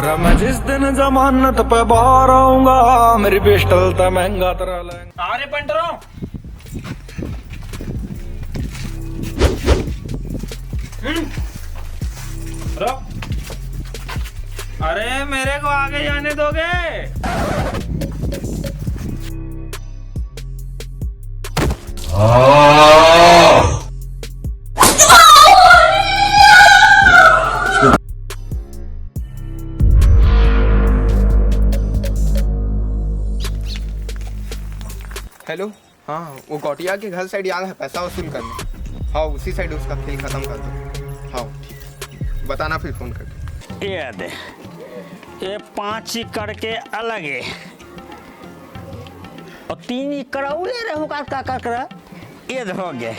मैं जिस दिन जमानत पे बाहर आऊंगा मेरी पिस्टल तो महंगा तरह लेंगे। अरे पंटरो रुक। अरे मेरे को आगे जाने दोगे? हेलो, हाँ वो गौटिया के घर साइड याद है पैसा वसूल करने। हाँ उसी साइड उसका खेल खत्म कर दो। हाँ ठीक, बताना फिर फोन करके। ये दे, ये 5 एकड़ के अलग है और 3 एकड़ और ले रहे हो का कर ये हो गए।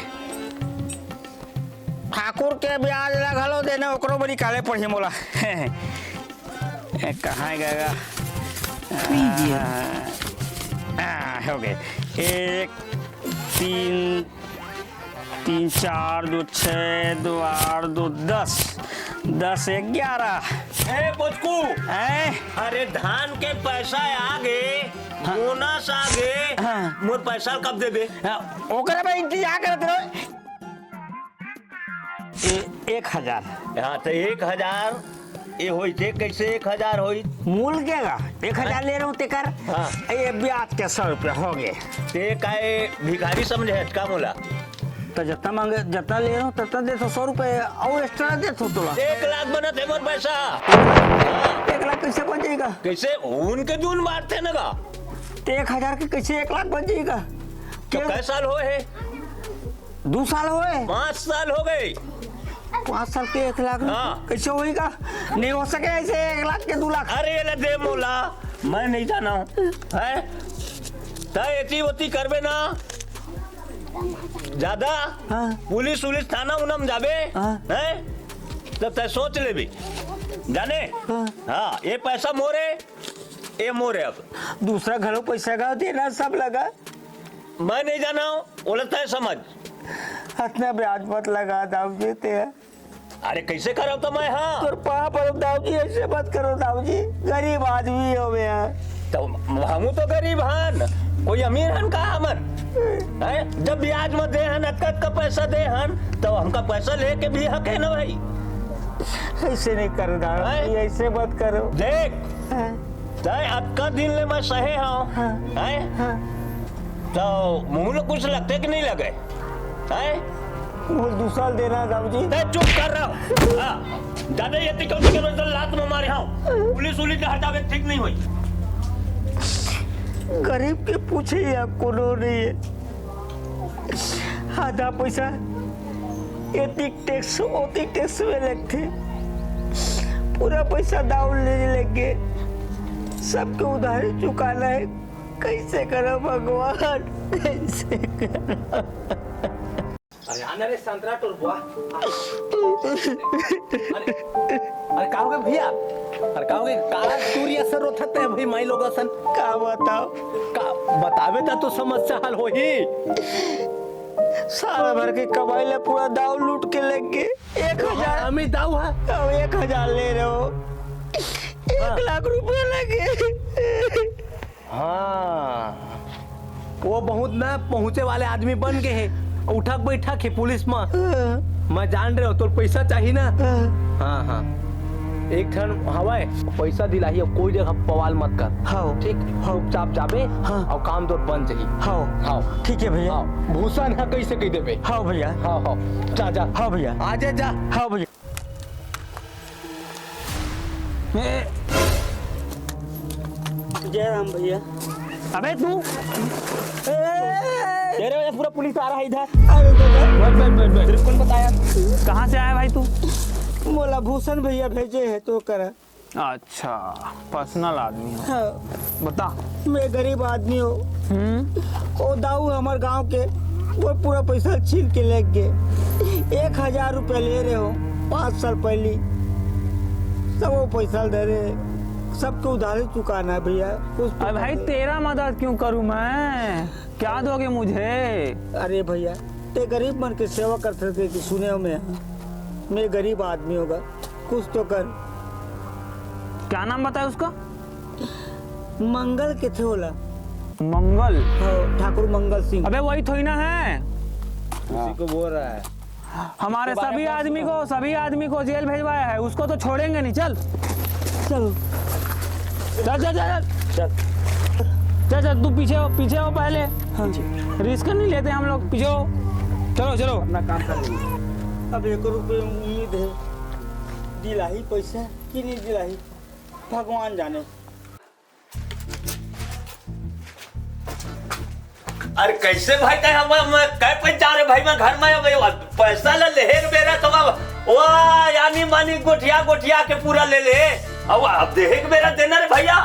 ठाकुर के ब्याज लगलो देने ओकरो बड़ी काले पड़ी मोला। कहाँ गएगा? हो गए 1 3 3 4 2 6 2 8 2 10 10 11। ए पोचकू, हैं? अरे धान के पैसा आगे बोनस आगे हाँ। मोर पैसा कब देबे? ओकरा में इंतजार करते रहो। 1000 हाँ तो 1000 ये होई थे कैसे 1000 होई? मूल गेगा 1000 ले रहा हूँ तेकर। हाँ। ये ब्याज के 100 रुपया हो गए। ते काहे भिखारी समझे हटका मोला? तो जितना मांगे जितना ले रहा हूँ ततना दे 100 रुपये और एक्स्ट्रा दे तो तुला 1 लाख बनत है मोर पैसा। 1 लाख कैसे बन जाएगा? कैसे उनके जून मारते न गा? तो 1000 के कैसे 1 लाख बन जाएगा? तो कै साल हो है? 2 साल हुए? 5 साल हो गए। 5 साल के 1 लाख हाँ। कैसे होएगा? नहीं हो सके ऐसे 1 लाख के 2 लाख। अरे ले दे मोला, मैं नहीं जाना हूँ है तय एती वती करबे ना ज्यादा। हाँ। पुलिस उलिस थाना उनम जाबे हाँ। है तब तय सोच ले भी जाने। हाँ। हाँ ये पैसा मोरे, ये मोरे। अब दूसरा घरों पैसा का देना सब लगा। मैं नहीं जाना हूँ, बोला तय समझ। इतना ब्याज मत लगा दाऊ जी ते। अरे कैसे करो तो मैं? हाँ तोर पाप पर दाऊ जी ऐसे मत करो दाऊ जी, गरीब आदमी हो मैं। तो हम तो गरीब हन, कोई अमीर हन का हमन है? जब ब्याज में दे हन अटकत का पैसा दे हन तो हमका पैसा लेके भी हक है ना भाई। ऐसे नहीं करो दाऊ जी, ऐसे मत करो। देख हाँ। तय अटका दिन ले मैं सहे हूँ है तो मुँह कुछ लगते कि नहीं लगे है? वो 2 साल देना दाऊ जी। तय चुप कर रहा हूँ। हाँ ज्यादा ये तिकौती के रोज लात में मारे हूँ, पुलिस उलिस हटावे ठीक नहीं हुई। गरीब के पूछे या कोनो नहीं है। आधा पैसा एतिक टैक्स ओतिक टैक्स में लगते, पूरा पैसा दाऊ लेने लगे। सबके उधारी चुकाना है, कैसे करो भगवान, कैसे करो? अरे आना रे संतरा टोर बुआ। अरे काहोगे भैया? अरे काहोगे काला चूरी असर होता है भाई माई लोग असन का बताओ? का बतावे तो समस्या हल हो ही। साल भर के कमाई ले पूरा दाऊ लूट के लग गए। 1000 हमें दाऊ है। अब 1000 ले रहे हो, 1 लाख रुपए लगे। हाँ वो बहुत ना पहुंचे वाले आदमी बन गए हैं। उठक बैठक है पुलिस में, मैं जान रहे हो तो पैसा चाहिए ना। हाँ हाँ एक ठन हवाए पैसा दिलाही, कोई जगह बवाल मत कर। हाँ ठीक चुपचाप जाबे। हाँ। और काम तो बन जाही। हाँ हाँ ठीक है भैया। हाँ भूसा ना कैसे कह देबे। हाँ भैया। हाँ हाँ जा जा। हाँ भैया। आजा जा। हाँ भैया। जय राम भैया। अबे तू तेरे वजह पूरा पुलिस आ रहा है इधर। अरे तेरे कौन बताया? कहाँ से आया भाई तू? मोला भूषण भैया भेजे है तो करा। अच्छा पर्सनल आदमी हो। हाँ, बता। मैं गरीब आदमी हूँ। वो दाऊ हमारे गांव के वो पूरा पैसा छीन के ले गए। 1000 रुपया ले रहे हो 5 साल पहले, सब वो पैसा दे रहे हैं। सबको उधारी चुकाना है भैया। अरे भाई तेरा मदद क्यों करूं मैं? क्या दोगे मुझे? अरे भैया ते गरीब मन के सेवा कर सकते कि सुने हो मैं गरीब आदमी होगा, कुछ तो कर। क्या नाम बताया उसका? मंगल के थे बोला। मंगल? हाँ, ठाकुर मंगल सिंह। अबे वही थोड़ी ना है। उसी को बोल रहा है। हमारे सभी आदमी को जेल भेजवाया है, उसको तो छोड़ेंगे नहीं। चल चलो चल चल चल चल चल तू पीछे हो पहले। हाँ जी। रिस्क नहीं लेते हम लोग, पीछे हो। चलो चलो अपना काम कर लेंगे। अब 1 रुपये उम्मीद है, दिलाही पैसा कि नहीं दिलाही भगवान जाने। अरे कैसे भाई कहे हम कह पहचान रहे भाई मैं घर में पैसा ले बेरा तो वो यानी मानी गोठिया के पूरा ले ले। अब देहे के बेरा देना रे भैया।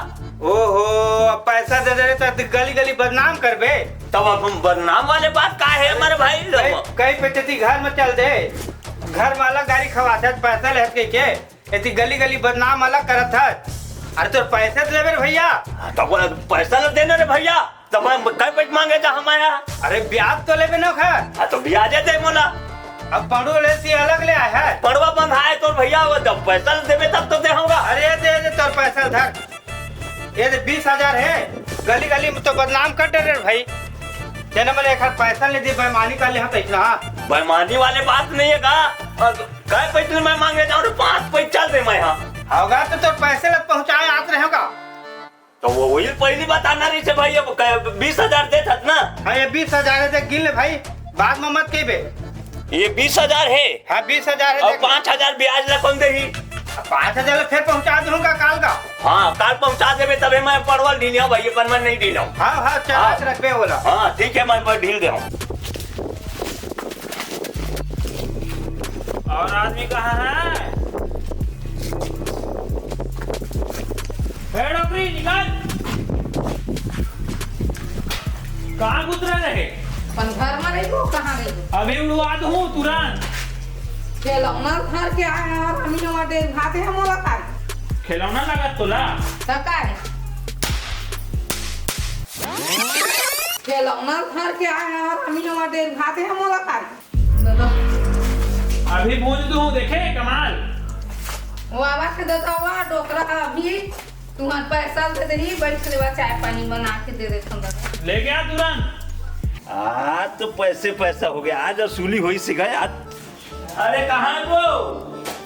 ओहो, अब पैसा दे दे तो गली गली बदनाम करबे। तब अब हम बदनाम वाले बात का है हमारे भाई। कई पे घर में चल दे, घर वाला गाड़ी खवाता पैसा ले के एती गली गली बदनाम वाला करत है। अरे तो पैसे तो लेबे रे भैया। तब पैसा ले देना रे भैया। तब कई पैसे मांगे जा हमारे। अरे ब्याज तो लेबे न खा। तो ब्याजे दे मोला। अब पड़ो लेती अलग ले आया है। पड़वा बंधा है तो भैया जब पैसा देवे तब तो दे होगा। अरे दे तोर पैसा धर, ये 20,000 है। गली गली में तो बदनाम कर दे रे भाई। तेने मैंने एक पैसा ले दी, बेईमानी कर ले इतना। बेईमानी वाले बात नहीं है का। कई पैसे मैं मांगे जाऊँ 5 पैसे चल दे मैं यहाँ होगा तो तोर पैसे लग पहुँचाए आते रहेगा। तो वो वही पहली बात आना रही से भाई। अब 20,000 दे था ना। हाँ ये 20,000 है, गिन ले भाई, बाद में मत कहिबे। ये 20,000 है। हाँ 20,000 है। और 5,000 ब्याज लग दे ही। 5,000 फिर पहुँचा दूंगा काल का। हाँ काल पहुँचा देवे तबे मैं परवल ढील भाई, पर मैं नहीं ढील। हाँ चल रखबे बोला। हाँ ठीक है, मैं पर ढील दे। और आदमी कहाँ है? नौकरी निकाल। कहाँ गुजरा रहे? घर में रही हो, कहाँ रही हो? अभी उड़वा दूँ तुरंत। खिलौना घर के आए हैं और हम यहाँ खाते हैं मोला खाए। खिलौना लगा तोला? सका है खिलौना घर के आए हैं और हम यहाँ खाते हैं मोला खाए। अभी भूज दूँ, देखे कमाल। वो आवाज के देता हुआ डोकरा अभी तुम्हारे पैसा दे दे, बैठ के चाय पानी बना के दे दे। ले गया तुरंत। आज तो पैसा हो गया। आज असूली हुई सी गए आज। अरे कहाँ वो?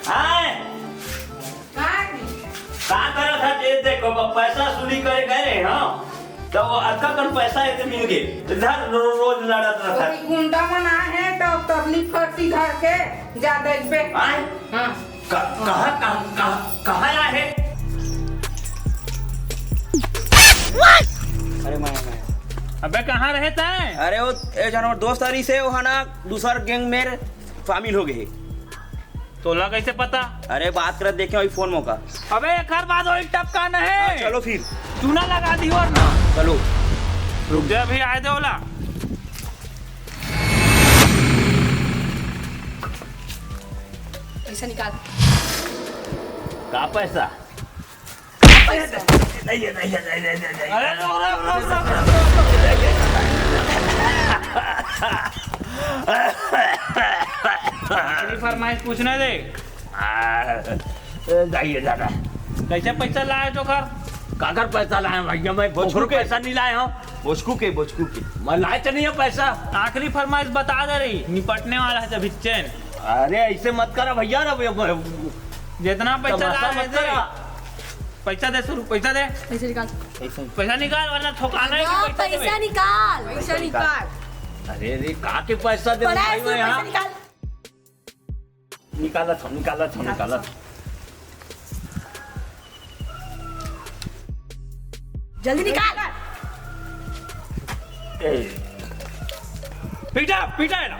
हाँ कहाँ करा था? ये देखो पैसा असूली करे गए। हाँ तो अक्का कन पैसा ऐसे मिल गए। इधर रोज लड़त रहा। गुंडा बना है तो तबलीग करती घर के जा देखबे। हाँ कहाँ है? अरे मैं अबे कहाँ रहता है? अरे वो जानवर दोस्त आरी से वो ना दूसर गैंग में शामिल हो गए। तोला कैसे पता? अरे बात कर देखे वही फोन मौका। अबे एक बाद वही टपका न है। चलो फिर चूना लगा दी और ना। चलो रुक जा, अभी आए दे ओला। पैसा निकाल। का पैसा? अरे आखिरी फरमाइश पूछने दे। जाइए दादा। कैसे पैसा लाए तो कर? काकर पैसा लाए भैया? मैं बोझकू पैसा नहीं लाए हूँ। बोचकू के मैं लाए तो नहीं है पैसा। आखिरी फरमाइश बता दे रही, निपटने वाला है जब चैन। अरे ऐसे मत करा भैया ना। जितना पैसा तमाशा लाए मत दे। करा। पैसा दे, शुरू पैसा दे। पैसा निकाल। पैसा निकाल वरना ठोकाना है कि पैसा देबे। निकाल। पैसा निकाल। अरे का के पैसा दे भाई मैं यहाँ निकाला था। जल्दी निकाल। पीटा है ना।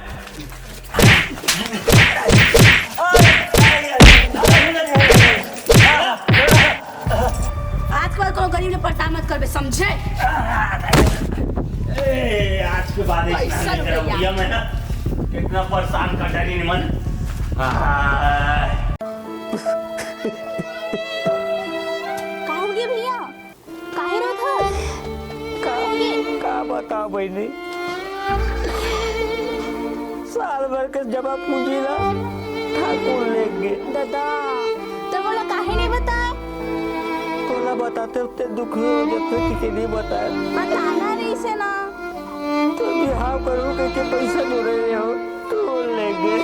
आजकल को गरीब ने परेशान मत कर बे, समझे? आज के बाद भैया मैं ना कितना परेशान कर डाली मन। कहोगे भैया? काहे रो था? कहोगे? का बता बहनी, साल भर के जमा पूंजी ना ठाकुर ले गए। दादा तो बोला काहे नहीं बताए? बताते उतने दुख हो जाते कि नहीं बताए। बताना नहीं से ना। तो बिहाव करो के पैसा जोड़े हो तो लेंगे।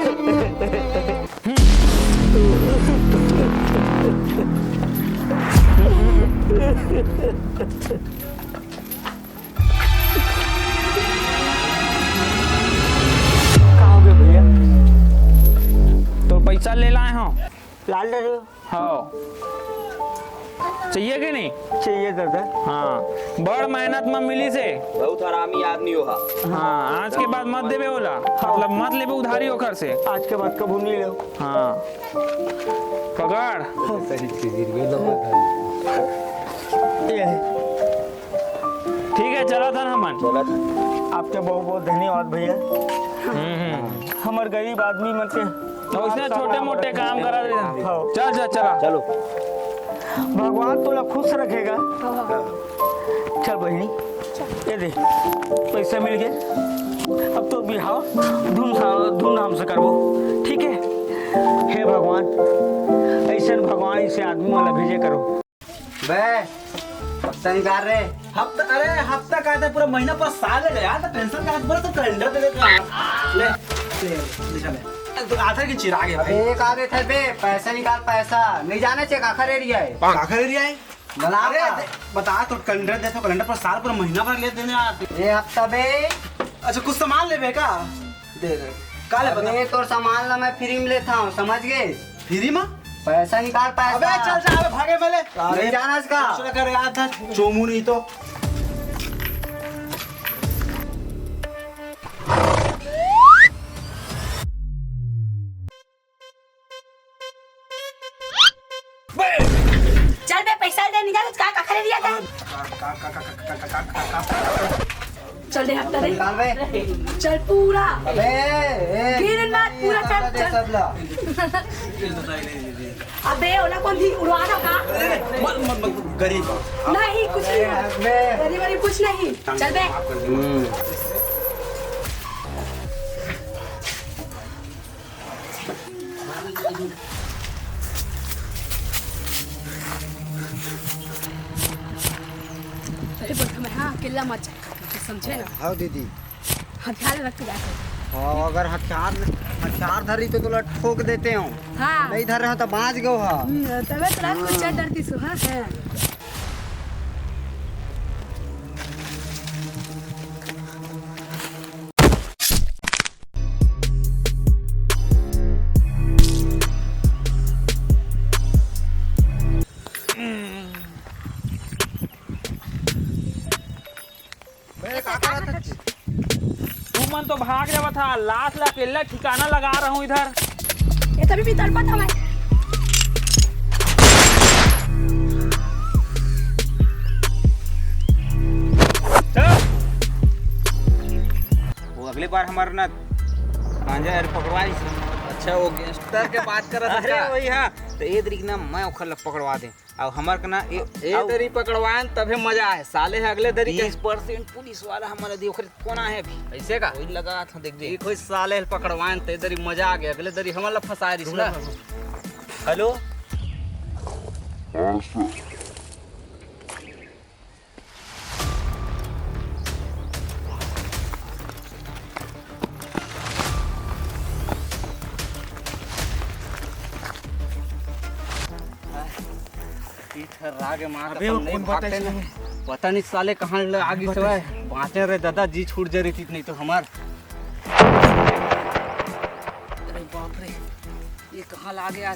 कहोगे भैया? तो पैसा ले लाए हो? लाल रहे हो? हाँ, चाहिए कि नहीं? चाहिए दादा। हाँ, बड़ मेहनत में मिली से। बहुत हरामी आदमी हो। हाँ, आज के बाद मत देवे होला, मतलब मत लेबे उधारी ओकर से। आज के बाद कबू नहीं लो। हाँ, पकड़। ये है। ठीक है, चला था हमन। आपके बहुत बहुत धन्यवाद भैया। हमार गरीब आदमी मन के तो इसने छोटे मोटे काम करा दे। हाँ। चल चल चला। चलो भगवान तोला खुश रखेगा। चल बहनी, ये दे पैसे मिल गए। अब तो बिहाव धूमधाम से करबो, ठीक है? हे भगवान, ऐसे भगवान इसे आदमी वाला भेजे करो। संगार रे हफ्ता, अरे हफ्ता का था पूरा महीना पर साल है यार। तो टेंशन का पूरा तो कैलेंडर दे देगा। ले ले तो आखिर की चिराग है भाई। एक आगे थे बे, पैसा निकाल पैसा। नहीं जाने चाहिए आखिर एरिया है। आखिर एरिया है अरे बता तो कैलेंडर दे, तो कैलेंडर पर साल पूरा महीना भर ले देने आते। ये हफ्ता बे। अच्छा कुछ सामान ले का दे दे काले बता। अबे तो सामान ला मैं फ्री में लेता हूँ, समझ गए? फ्री में पैसा निकाल पैसा। अबे चल जा, अबे भागे मेले नहीं जाना इसका। कुछ कर यार था चोमू नहीं तो। चल बे पैसा दे, नहीं जाने का खरीद दिया था। चल दे हफ्ता दे। निकाल बे। चल पूरा। अबे गिर मत, पूरा चल चल। सब ला। अबे ओला कौन थी उड़वाना का? गरीब नहीं कुछ नहीं है। अबे गरीब वरीब कुछ नहीं। चल बे। अरे बोल मैं हाँ अकेला मत जा, समझे ना? हाँ दीदी। हथियार रख के जाकर। हाँ अगर हथियार धरी तो तुला ठोक देते हो। हाँ नहीं धर रहे हो तो बाँच गए हो। तबे तोरा कुछ डरती सो। हाँ है। तू मन तो भाग रहा था, लाश ला केला ठिकाना लगा रहा हूँ इधर। ये तभी भी तड़पा था मैं। वो अगली बार हमारे ना गांजा यार पकड़वाई। अच्छा वो गैंगस्टर के बात कर रहा था। अरे वही हाँ, तो ये तरीके ना मैं ओखर पकड़वा दे और हमार का ना ये दरी पकड़वाएं तभी मजा है साले है। अगले दरी 20% पुलिस वाला हमारा दी ओखर कोना है भी ऐसे का वही लगा था। देख दे कोई साले पकड़वाएं ते दरी मजा आ गया। अगले दरी हमारा फंसा रही ना। हेलो आगे मार। अबे कौन पता नहीं साले कहाँ आगे से बाँचे रहे दादा जी छूट जा रही थी नहीं तो हमार। अरे बाप रे ये कहाँ ला गया।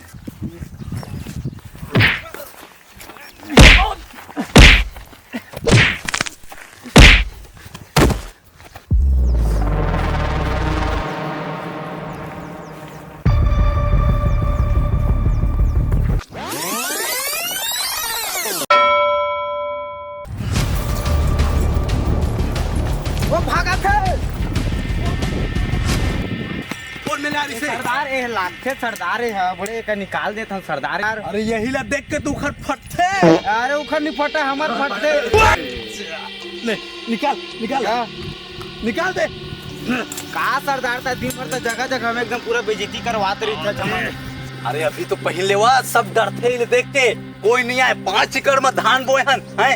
सरदार ए लाखे सरदार है बड़े का निकाल देता हूँ सरदार। अरे यही ला देख के तू उखर फटते। अरे उखर नहीं फटा हमार फटते। ले निकाल निकाल निकाल दे। कहा सरदार था दिन भर तो जगह जगह में एकदम पूरा बेइज्जती करवाते रही था। अरे अभी तो पहले हुआ सब डरते ही देख के कोई नहीं आए 5 एकड़ में धान बोए हन हैं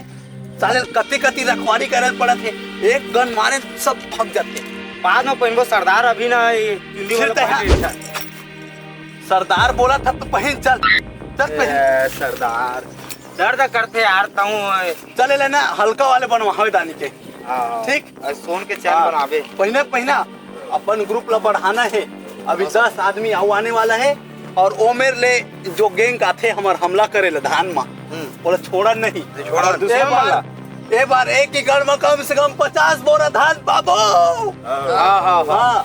साले कति कति रखवारी करल पड़त है एक गन मारे सब भग जाते बाद में पहनबो सरदार अभी ना ये चुन्नी वाला फिरते पहन हैं। सरदार बोला था तो पहन चल चल पहन सरदार दर्द करते यार ताऊ चले लेना हल्का वाले बनवावे दानी के ठीक सोन के चैन बनावे पहने पहना अपन ग्रुप ला बढ़ाना है अभी 10 आदमी आने वाला है और ओ मेरे ले जो गैंग आते हमार हमला करे ले धान में बोले छोड़ा नहीं छोड़ा दुश्मन वाला ए बार एक एकड़ में कम से कम 50 बोरा धान बाबू हाँ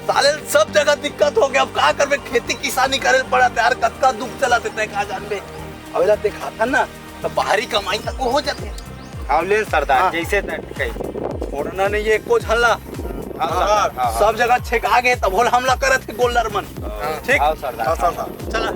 साले सब जगह दिक्कत हो गया अब क्या करबे खेती किसानी करे पड़ा यार कत्का दुख चलाते थे कहा जानबे अबेला ते खाता ना तो बाहरी कमाई तक हो जाते ले सरदार हाँ। जैसे कहीं छोड़ना नहीं है कुछ हल्ला सब जगह छेका गए तब बोल हमला करे थे गोल्डर मन ठीक आओ सरदार चला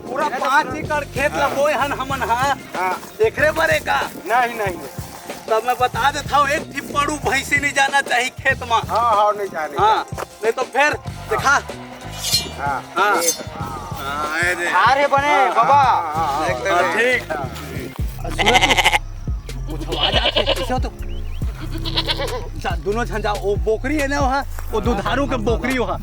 पूरा 5 एकड़ खेत ला बोए हन हमन एकरे बरे का नहीं तब मैं बता देता हूँ एक पड़ू भैंसी नहीं जाना चाहिए खेत में हाँ नहीं जाने हाँ नहीं तो फिर दिखा हाँ हाँ अरे बने बाबा ठीक कुछ आवाज आती है कैसे हो तो दोनों झंझा वो बोकरी है ना वहाँ वो दुधारू के बोकरी वहाँ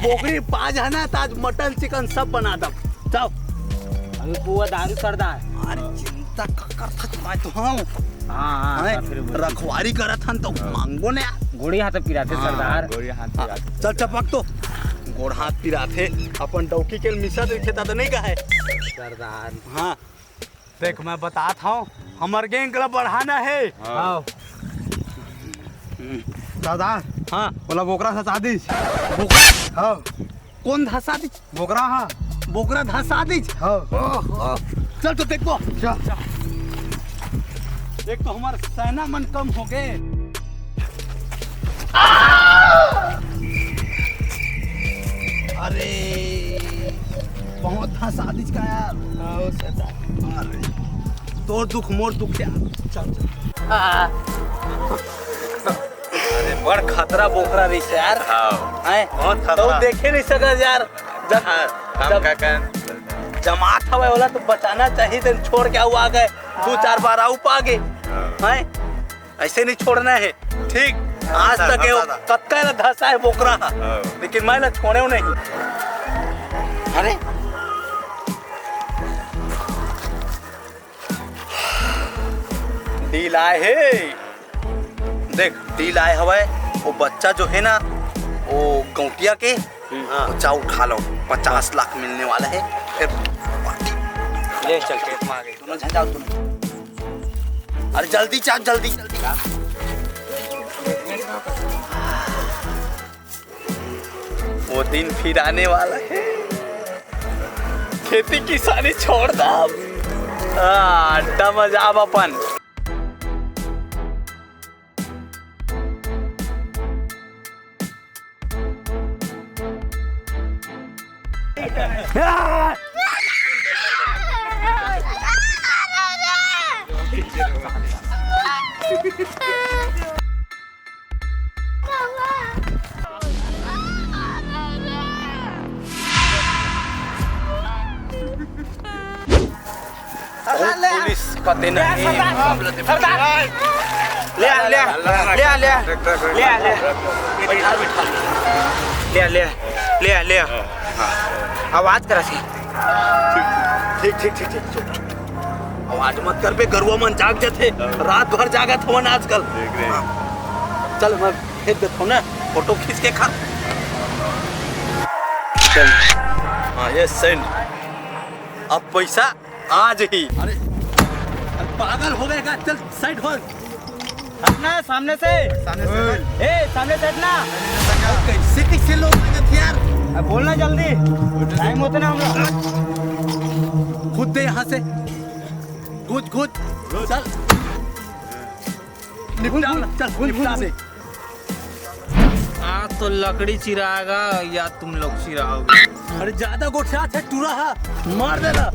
बोकरी पाज है ना तो आज मटन चिकन सब बना दम जाओ अभी पूरा दारू सरदार अरे चिंता करत मैं तो हाँ रखवारी करत हन तो मांगो ने गोड़ी हाथ पिराते सरदार चल चपक तो गोड़ हाथ पिराते अपन डौकी के मिसा देखे तो नहीं कहा है सरदार हाँ देख मैं बताता हूँ हमार गैंग ला बढ़ाना है हाँ सरदार हाँ बोला बोकरा धसा दी बोकरा हाँ कौन धसा दी बोकरा हाँ बोकरा धसा दी हाँ चल तो देखो एक तो हमारे सेना मन कम हो गए अरे बहुत धसा दी का यार तोर दुख मोर दुख यार चल अरे बड़ खतरा बोकरा रही यार हैं बहुत खतरा तो देखे नहीं सका यार जब जमात हवा वाला तो बचाना चाहिए तो छोड़ के आ गए 2-4 बार आऊ पा गए हैं ऐसे नहीं छोड़ना है ठीक आज तक कत्का ना धसा है बोकरा लेकिन मैं ना छोड़े नहीं अरे डील आए है देख डील आए हवा वो बच्चा जो है ना वो गौटिया के बच्चा उठा लो 50 लाख मिलने वाला है फिर ले चल खेत में आ गए दोनों झंझाओ दोनों अरे जल्दी चाप जल्दी जल्दी वो दिन फिर आने वाला है खेती किसानी छोड़ दा अड्डा मजा अब अपन पुलिस पते नहीं ले ले ले ले ले ले ले ले आवाज करा सी ठीक ठीक ठीक ठीक आवाज मत कर बे, गरुआ मन जाग जाते, रात भर जागा था वन आजकल। चल मैं भेज देता हूँ ना, फोटो खींच के खा। चल हाँ ये सेंड। अब पैसा आज ही। अरे पागल हो गए क्या? चल साइड हो। हटना सामने से। ए सामने से हटना। कैसे कैसे लोग यार, अब बोलना जल्दी, टाइम होते ना हम लोग। खुद दे यहाँ से, कूद कूद चल निपटा, चल निपटा से। आज तो लकड़ी चिराएगा या तुम लोग चिराओगे। अरे ज्यादा गोठा है, टूरा है, मार देना।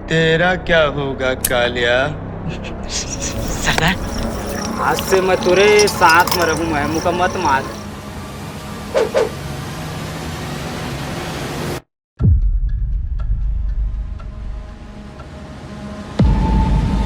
तेरा क्या होगा कालिया? आज से मैं तेरे साथ में रहूं, मैं मुझे मत मार।